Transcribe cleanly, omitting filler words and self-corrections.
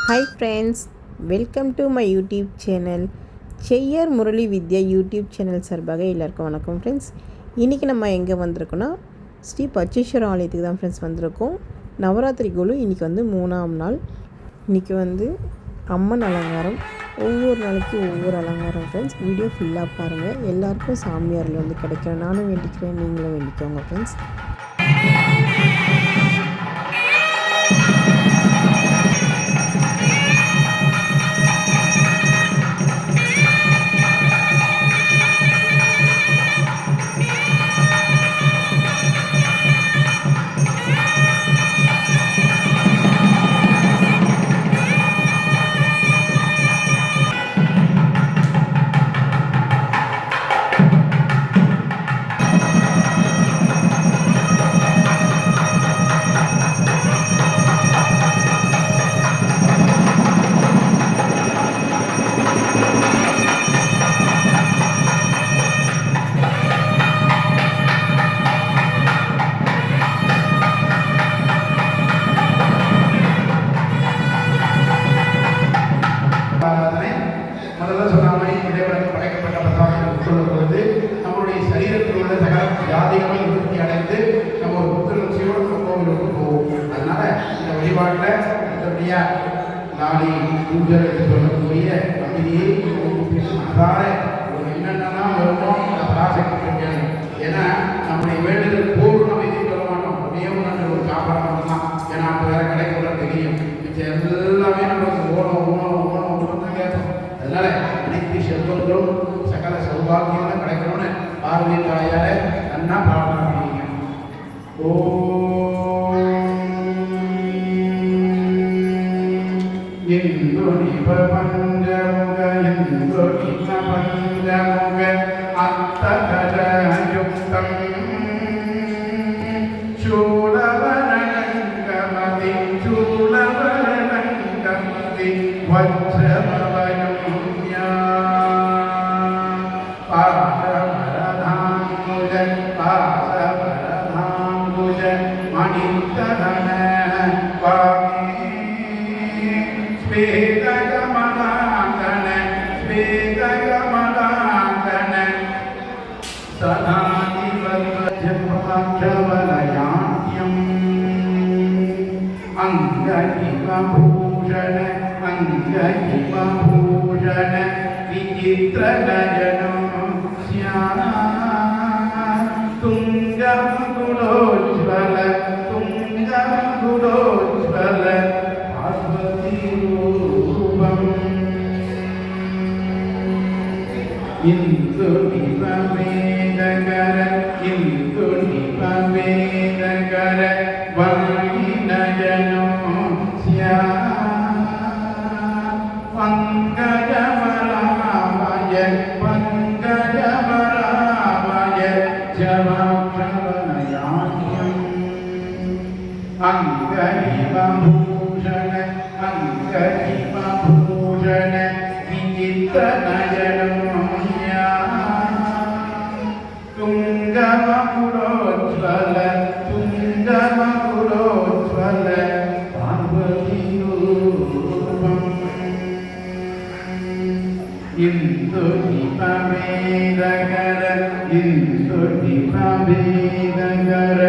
Hi friends, welcome to my YouTube channel. செய்யர் Murali Vidya YouTube channel சார்பாக எல்லாருக்கும் வணக்கம் friends. இன்றைக்கி நம்ம எங்கே வந்திருக்கோன்னா ஸ்ரீ பச்சீஸ்வரர் ஆலயத்துக்கு தான் ஃப்ரெண்ட்ஸ் வந்திருக்கோம். நவராத்திரி குழு இன்றைக்கி 3ஆம் நாள். இன்றைக்கி அம்மன் அலங்காரம், ஒவ்வொரு நாளைக்கு ஒவ்வொரு அலங்காரம் ஃப்ரெண்ட்ஸ். வீடியோ ஃபுல்லாக பாருங்கள். எல்லாருக்கும் சாமியாரில் கிடைக்கும். நானும் வேண்டிக்கிறேன், நீங்களும் வேண்டிக்கோங்க ஃப்ரெண்ட்ஸ். நம்முடைய சரீரத்தில் உள்ள சகல வியாதிகளை நிவர்த்தி அடைந்து நம்ம ஒரு புத்துணர்ச்சியோடு நம்ம கோவிலுக்கு போவோம். அதனால இந்த வழிபாட்டில் அடுத்தபடியா நாளை பூஜை சொல்லக்கூடிய அமைதியை மனதார என்னென்னலாம் வருமோ அதை பராசக்தி. ஏன்னா நம்முடைய வேண்டுதல் பூர்ண அமைதி சொல்ல மாட்டோம், அப்படியே ஒரு சாப்பாடு தான். ஏன்னா அப்போ வேற கிடைக்கூட தெரியும், எல்லாமே நம்மளுக்கு ஓணும் ஓணும் ஓணும் தான் கேட்போம். அதனால அனைத்து செல்வங்களும் சகல சௌபாகியம் கிடைக்கணும்னு பார்வதி தாயார நன்னா பிரார்த்தனை பண்ணிங்க. இந்துனி பஞ்சமுக இந்துனி பஞ்சமுக அத்தகஜயுக்தம் சூலவரணங்கமதி சூலவரணங்கமதி வஜ்ரமவயம் भूषण अंगभूषण विचित्र नयनो श्याम तुंगमुकुलोज्वल तुंगमुकुलोज्वल पार्वती रूपम् इंदुनिपमेदकर इंदुनिपमेदकर वर्णिनयनो पंकजमरामय पंकजमरामय जवाक्षरनयान्यम् अंगनिभूषण अंगनिभूषण विचित्रनयनं तुंगमकुलोज्वल तुंगमकुलोज्वल इंदुनिपमेदकर इंदुनिपमेदकर